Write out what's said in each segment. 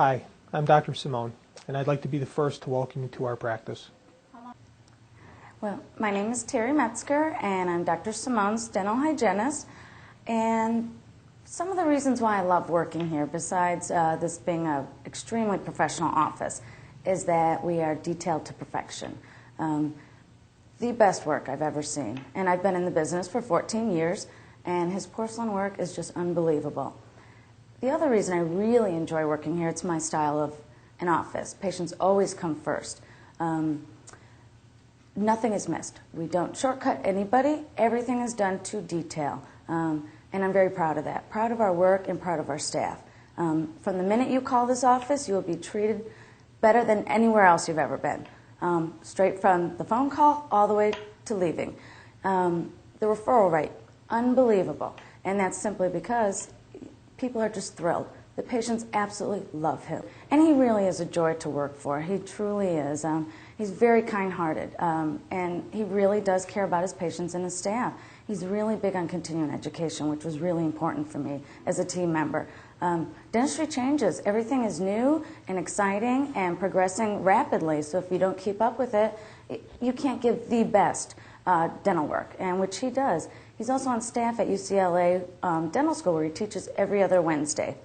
Hi, I'm Dr. Simone, and I'd like to be the first to welcome you to our practice. Well, my name is Terry Metzger, and I'm Dr. Simone's dental hygienist. And some of the reasons why I love working here, besides this being an extremely professional office, is that we are detailed to perfection. The best work I've ever seen. And I've been in the business for 14 years, and his porcelain work is just unbelievable. The other reason I really enjoy working here, it's my style of an office. Patients always come first. Nothing is missed. We don't shortcut anybody. Everything is done to detail. And I'm very proud of that. Proud of our work and proud of our staff. From the minute you call this office, you will be treated better than anywhere else you've ever been. Straight from the phone call all the way to leaving. The referral rate, unbelievable. And that's simply because people are just thrilled. The patients absolutely love him. And he really is a joy to work for. He truly is. He's very kind-hearted, and he really does care about his patients and his staff. He's really big on continuing education, which was really important for me as a team member. Dentistry changes. Everything is new and exciting and progressing rapidly, so if you don't keep up with it, you can't give the best dental work, and which he does. He's also on staff at UCLA Dental School, where he teaches every other Wednesday.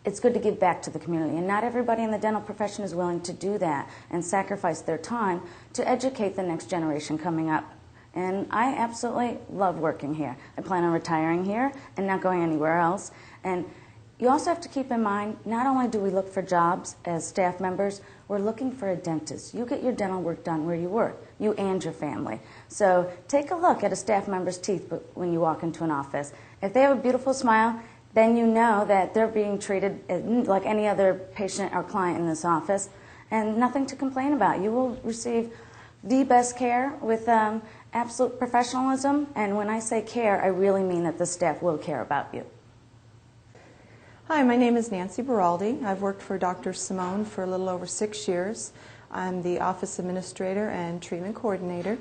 It's good to give back to the community, and not everybody in the dental profession is willing to do that and sacrifice their time to educate the next generation coming up. And I absolutely love working here. I plan on retiring here and not going anywhere else. And you also have to keep in mind, not only do we look for jobs as staff members, we're looking for a dentist. You get your dental work done where you work, you and your family. So take a look at a staff member's teeth when you walk into an office. If they have a beautiful smile, then you know that they're being treated like any other patient or client in this office, and nothing to complain about. You will receive the best care with absolute professionalism, and when I say care, I really mean that the staff will care about you. Hi, my name is Nancy Beraldi. I've worked for Dr. Simone for a little over 6 years. I'm the office administrator and treatment coordinator.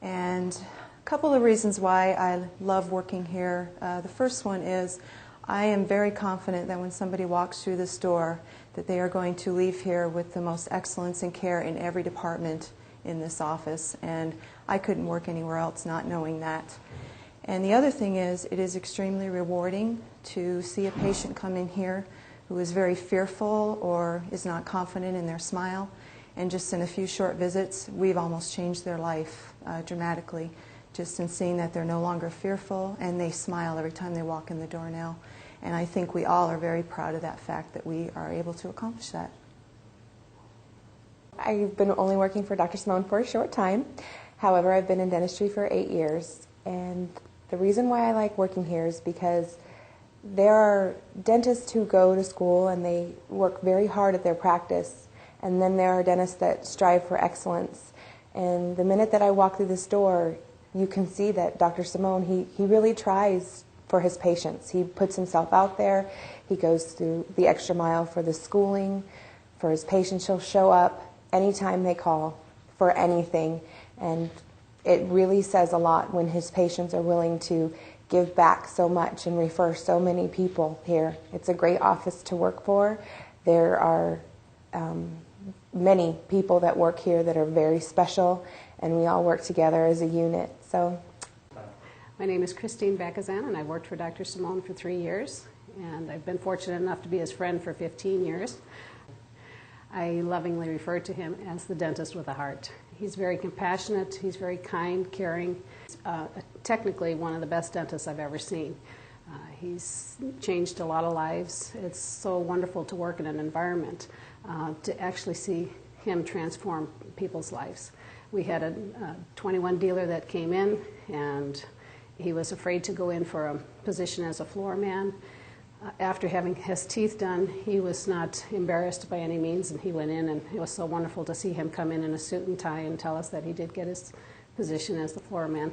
And a couple of reasons why I love working here. The first one is I am very confident that when somebody walks through this door that they are going to leave here with the most excellence and care in every department in this office. And I couldn't work anywhere else not knowing that. And the other thing is, it is extremely rewarding to see a patient come in here who is very fearful or is not confident in their smile. And just in a few short visits, we've almost changed their life dramatically, just in seeing that they're no longer fearful and they smile every time they walk in the door now. And I think we all are very proud of that fact that we are able to accomplish that. I've been only working for Dr. Simone for a short time. However, I've been in dentistry for 8 years. And the reason why I like working here is because there are dentists who go to school and they work very hard at their practice, and then there are dentists that strive for excellence. And the minute that I walk through this door, you can see that Dr. Simone, he really tries for his patients. He puts himself out there. He goes through the extra mile for the schooling. For his patients, he'll show up anytime they call for anything. And it really says a lot when his patients are willing to give back so much and refer so many people here. It's a great office to work for. There are many people that work here that are very special, and we all work together as a unit. So, my name is Christine Bakazan, and I've worked for Dr. Simone for 3 years, and I've been fortunate enough to be his friend for 15 years. I lovingly refer to him as the dentist with a heart. He's very compassionate, he's very kind, caring. Technically one of the best dentists I've ever seen. He's changed a lot of lives. It's so wonderful to work in an environment to actually see him transform people's lives. We had a 21 dealer that came in, and he was afraid to go in for a position as a floor man. After having his teeth done, he was not embarrassed by any means, and he went in, and it was so wonderful to see him come in a suit and tie and tell us that he did get his position as the floor man.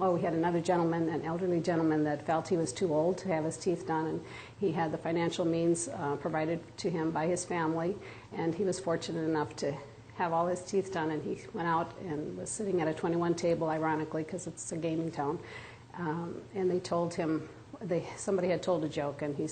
Oh, we had another gentleman, an elderly gentleman, that felt he was too old to have his teeth done, and he had the financial means provided to him by his family, and he was fortunate enough to have all his teeth done, and he went out and was sitting at a 21 table, ironically, because it's a gaming town, and they told him, somebody had told a joke, and he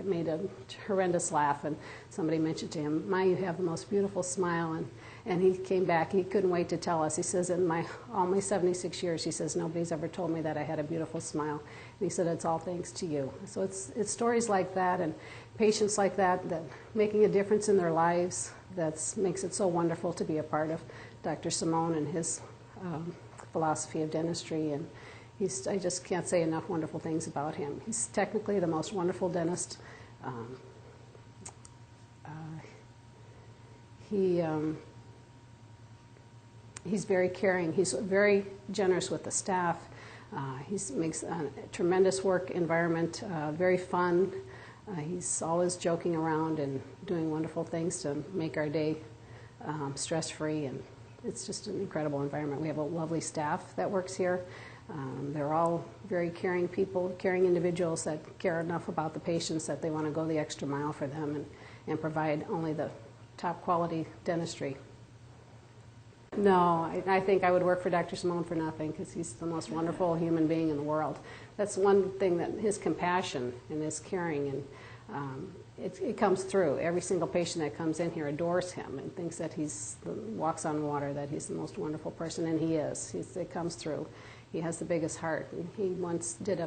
made a horrendous laugh, and somebody mentioned to him, "Ma, you have the most beautiful smile," and he came back. He couldn't wait to tell us. He says, in all my 76 years, he says, nobody's ever told me that I had a beautiful smile. And he said, it's all thanks to you. So it's stories like that and patients like that making a difference in their lives that makes it so wonderful to be a part of Dr. Simone and his philosophy of dentistry. And I just can't say enough wonderful things about him. He's technically the most wonderful dentist. He's very caring. He's very generous with the staff. He makes a tremendous work environment very fun. He's always joking around and doing wonderful things to make our day stress-free, and it's just an incredible environment. We have a lovely staff that works here. They're all very caring people, caring individuals that care enough about the patients that they want to go the extra mile for them and provide only the top quality dentistry. No, I think I would work for Dr. Simone for nothing, because he's the most wonderful human being in the world. That's one thing, that his compassion and his caring, and it comes through. Every single patient that comes in here adores him and thinks that walks on water, that he's the most wonderful person, and he is. It comes through. He has the biggest heart. And he once did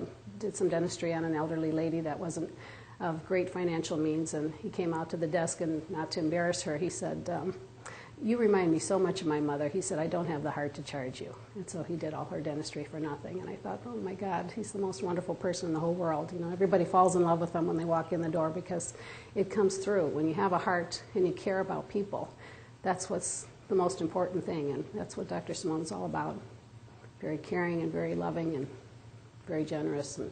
some dentistry on an elderly lady that wasn't of great financial means, and he came out to the desk, and not to embarrass her, he said, "You remind me so much of my mother." He said, "I don't have the heart to charge you." And so he did all her dentistry for nothing. And I thought, oh my God, he's the most wonderful person in the whole world. You know, everybody falls in love with him when they walk in the door, because it comes through. When you have a heart and you care about people, that's what's the most important thing. And that's what Dr. Simone is all about. Very caring and very loving and very generous, and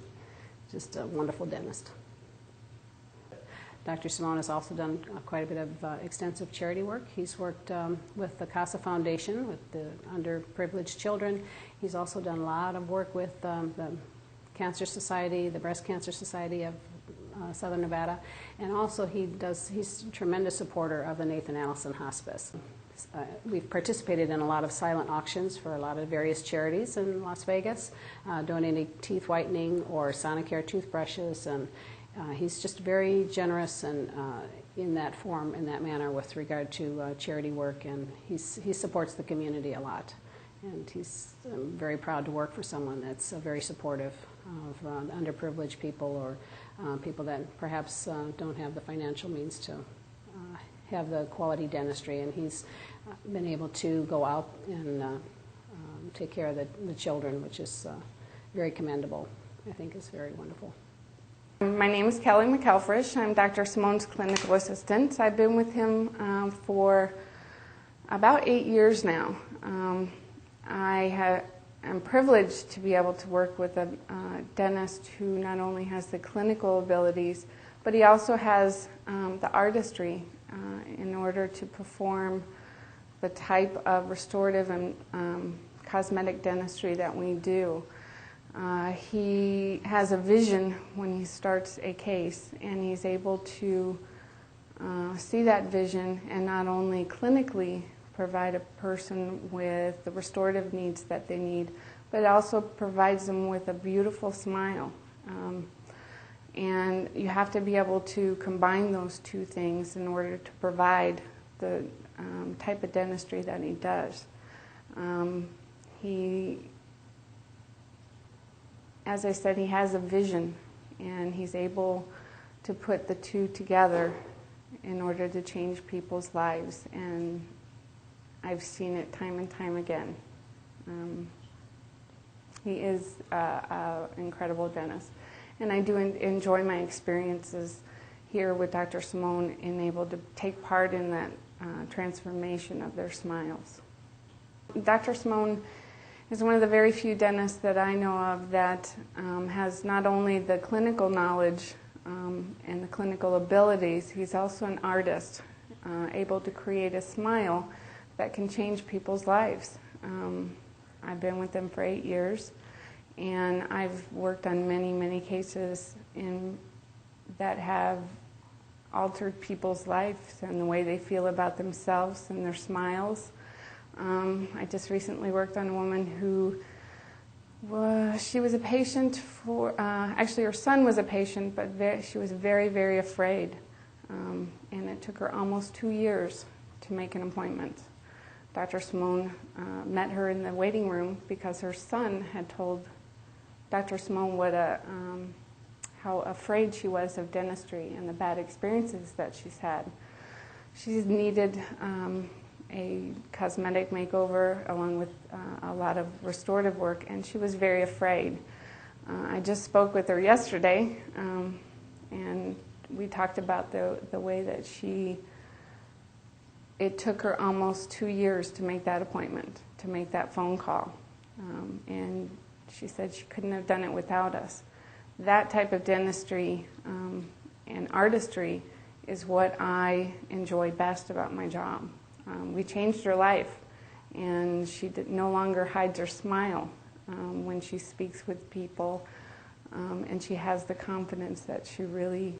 just a wonderful dentist. Dr. Simone has also done quite a bit of extensive charity work. He's worked with the CASA Foundation, with the underprivileged children. He's also done a lot of work with the Cancer Society, the Breast Cancer Society of Southern Nevada. And also he's a tremendous supporter of the Nathan Allison Hospice. We've participated in a lot of silent auctions for a lot of various charities in Las Vegas, donating teeth whitening or Sonicare toothbrushes, and he's just very generous and in that form, in that manner, with regard to charity work, and he supports the community a lot. And he's very proud to work for someone that's very supportive of underprivileged people, or people that perhaps don't have the financial means to have the quality dentistry. And he's been able to go out and take care of the children, which is very commendable. I think is very wonderful. My name is Kelly McElfresh. I'm Dr. Simone's clinical assistant. I've been with him for about 8 years now. I'm privileged to be able to work with a dentist who not only has the clinical abilities, but he also has the artistry in order to perform the type of restorative and cosmetic dentistry that we do. He has a vision when he starts a case, and he's able to see that vision and not only clinically provide a person with the restorative needs that they need, but also provides them with a beautiful smile. And you have to be able to combine those two things in order to provide the type of dentistry that he does. As I said, he has a vision, and he's able to put the two together in order to change people's lives, and I've seen it time and time again. He is an incredible dentist, and I do enjoy my experiences here with Dr. Simone and able to take part in that transformation of their smiles. Dr. Simone is one of the very few dentists that I know of that has not only the clinical knowledge and the clinical abilities, he's also an artist, able to create a smile that can change people's lives. I've been with him for 8 years, and I've worked on many, many cases that have altered people's lives and the way they feel about themselves and their smiles. I just recently worked on a woman who Well, she was a patient for, actually her son was a patient, but she was very, very afraid. And it took her almost 2 years to make an appointment. Dr. Simone met her in the waiting room because her son had told Dr. Simone how afraid she was of dentistry and the bad experiences that she's had. She's needed a cosmetic makeover along with a lot of restorative work, and she was very afraid. I just spoke with her yesterday, and we talked about the way that it took her almost 2 years to make that appointment, to make that phone call. And she said she couldn't have done it without us. That type of dentistry and artistry is what I enjoy best about my job. We changed her life, and she no longer hides her smile when she speaks with people, and she has the confidence that she really